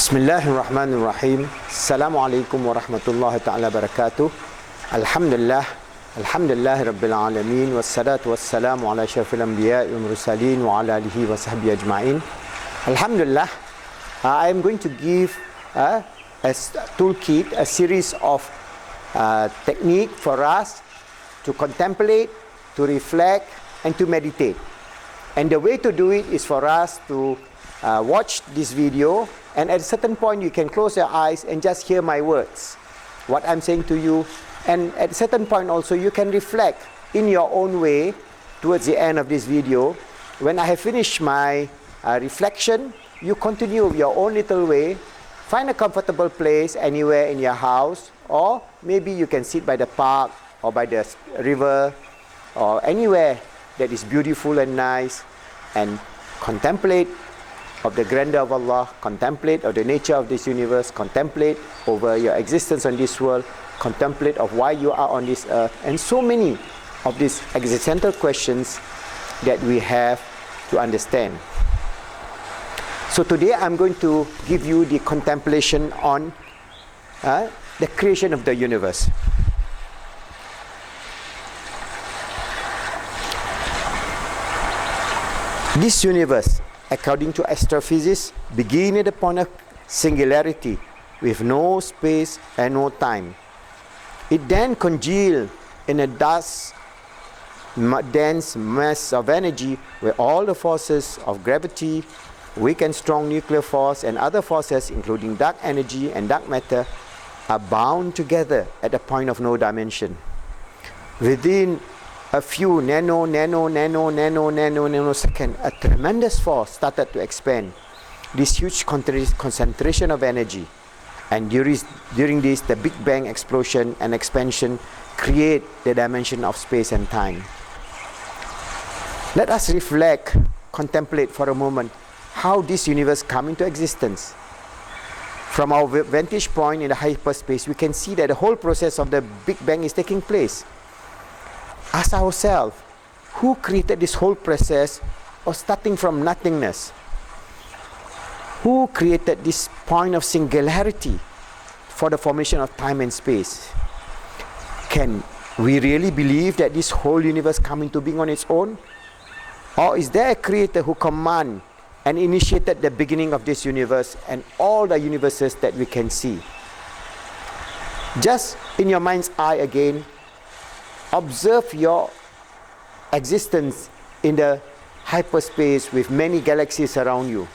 Bismillahirrahmanirrahim. Assalamualaikum warahmatullahi ta'ala barakatuh. Alhamdulillah. Alhamdulillah Rabbil Alamin. Wassalatu wassalamu ala syarafil anbiya wal mursalin wa ala alihi wa sahbihi ajma'in. Alhamdulillah. I am going to give a toolkit, a series of technique for us to contemplate, to reflect and to meditate. And the way to do it is for us to watch this video, and at a certain point you can close your eyes and just hear my words, what I'm saying to you, and at a certain point also you can reflect in your own way towards the end of this video. When I have finished my reflection, you continue your own little way. Find a comfortable place anywhere in your house, or maybe you can sit by the park or by the river or anywhere that is beautiful and nice, and contemplate of the grandeur of Allah, contemplate of the nature of this universe, contemplate over your existence on this world, contemplate of why you are on this earth, and so many of these existential questions that we have to understand. So today I'm going to give you the contemplation on the creation of the universe. This universe, according to astrophysics, begins at the point of singularity with no space and no time. It then congeals in a dense mass of energy where all the forces of gravity, weak and strong nuclear force, and other forces including dark energy and dark matter are bound together at a point of no dimension. Within a few nanosecond, a tremendous force started to expand this huge concentration of energy, and during this the Big Bang explosion and expansion create the dimension of space and time. Let us reflect, contemplate for a moment how this universe come into existence. From our vantage point in the hyperspace, we can see that the whole process of the Big Bang is taking place. Ask ourselves, who created this whole process of starting from nothingness? Who created this point of singularity for the formation of time and space? Can we really believe that this whole universe come into being on its own? Or is there a creator who commanded and initiated the beginning of this universe and all the universes that we can see? Just in your mind's eye again, observe your existence in the hyperspace with many galaxies around you.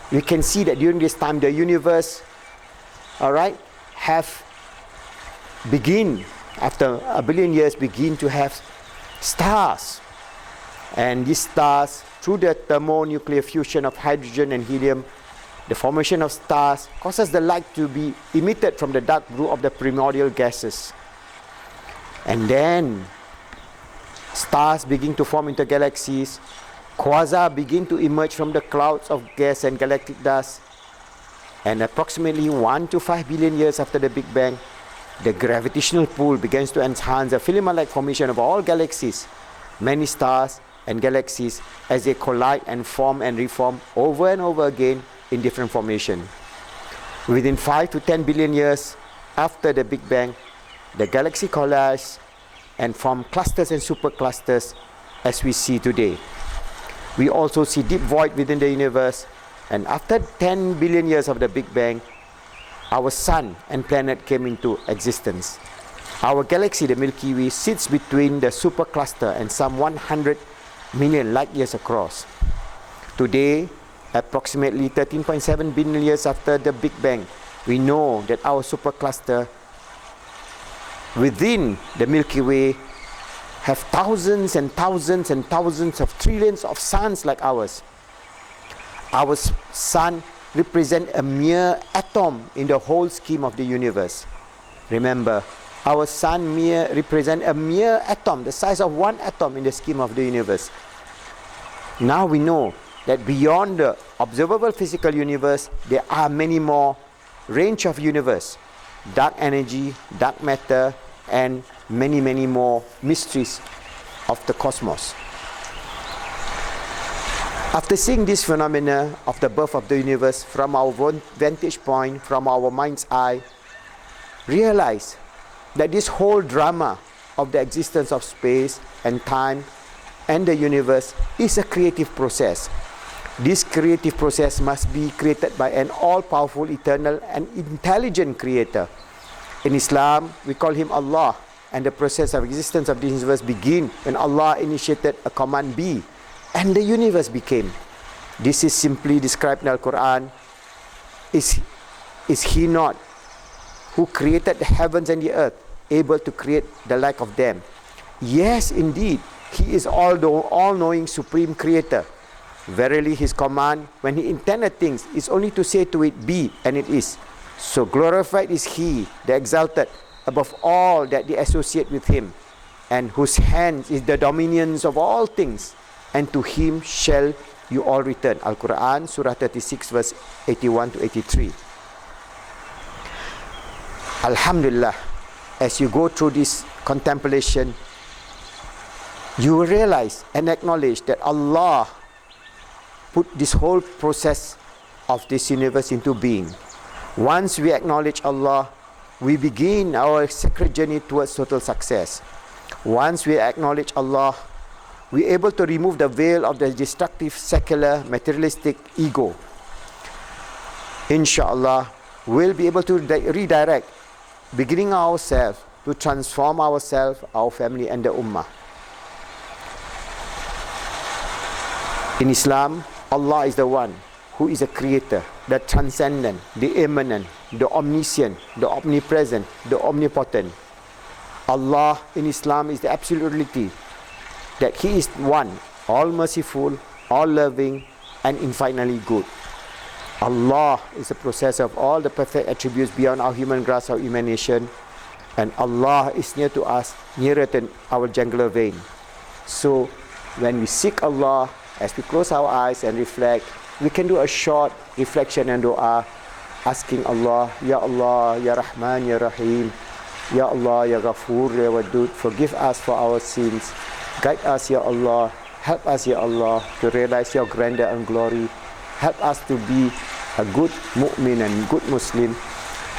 You can see that during this time the universe, have begin after a billion years begin to have stars, and these stars, through the thermonuclear fusion of hydrogen and helium, the formation of stars causes the light to be emitted from the dark blue of the primordial gases. And then stars begin to form into galaxies, quasars begin to emerge from the clouds of gas and galactic dust, and approximately 1 to 5 billion years after the Big Bang, the gravitational pull begins to enhance the filament-like formation of all galaxies, many stars and galaxies, as they collide and form and reform over and over again in different formation. Within 5 to 10 billion years after the Big Bang, the galaxy collapse and form clusters and superclusters as we see today. We also see deep void within the universe, and after 10 billion years of the Big Bang, our sun and planet came into existence. Our galaxy, the Milky Way, sits between the supercluster and some 100 million light years across. Today, approximately 13.7 billion years after the Big Bang, we know that our supercluster within the Milky Way have thousands and thousands and thousands of trillions of suns like ours. Our sun represents a mere atom in the whole scheme of the universe. Remember, our sun represents a mere atom, the size of one atom in the scheme of the universe. Now we know that beyond the observable physical universe, there are many more range of universe, dark energy, dark matter, and many more mysteries of the cosmos. After seeing this phenomena of the birth of the universe from our vantage point, from our mind's eye, realize that this whole drama of the existence of space and time and the universe is a creative process. This creative process must be created by an all-powerful, eternal and intelligent creator. In Islam, we call him Allah, and the process of existence of the universe began when Allah initiated a command be, and the universe became. This is simply described in Al-Quran. Is he not who created the heavens and the earth, able to create the like of them? Yes, indeed, he is all-knowing supreme creator. Verily, his command, when he intended things, is only to say to it, be, and it is. So glorified is he, the exalted, above all that they associate with him, and whose hand is the dominions of all things, and to him shall you all return. Al-Quran, Surah 36, verse 81 to 83. Alhamdulillah, as you go through this contemplation, you will realize and acknowledge that Allah put this whole process of this universe into being. Once we acknowledge Allah, we begin our sacred journey towards total success. Once we acknowledge Allah, we are able to remove the veil of the destructive, secular, materialistic ego. Inshallah, we'll be able to redirect, beginning ourselves to transform ourselves, our family and the Ummah. In Islam, Allah is the one who is a creator, the transcendent, the immanent, the omniscient, the omnipresent, the omnipotent. Allah in Islam is the absolute reality, that He is one, all merciful, all loving, and infinitely good. Allah is the possessor of all the perfect attributes beyond our human grasp or imagination, and Allah is near to us, nearer than our jugular vein. So when we seek Allah, as we close our eyes and reflect, we can do a short reflection and dua, asking Allah, Ya Allah, Ya Rahman, Ya Rahim, Ya Allah, Ya Ghafoor, Ya Wadud, forgive us for our sins, guide us, Ya Allah, help us, Ya Allah, to realize Your grandeur and glory, help us to be a good mu'min and good Muslim,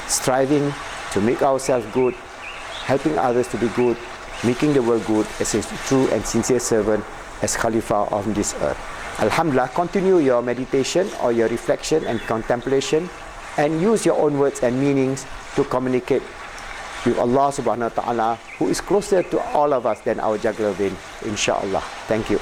striving to make ourselves good, helping others to be good, making the world good as a true and sincere servant, as Khalifa of this earth. Alhamdulillah, continue your meditation or your reflection and contemplation, and use your own words and meanings to communicate with Allah subhanahu wa ta'ala, who is closer to all of us than our jugular vein, inshallah. Thank you.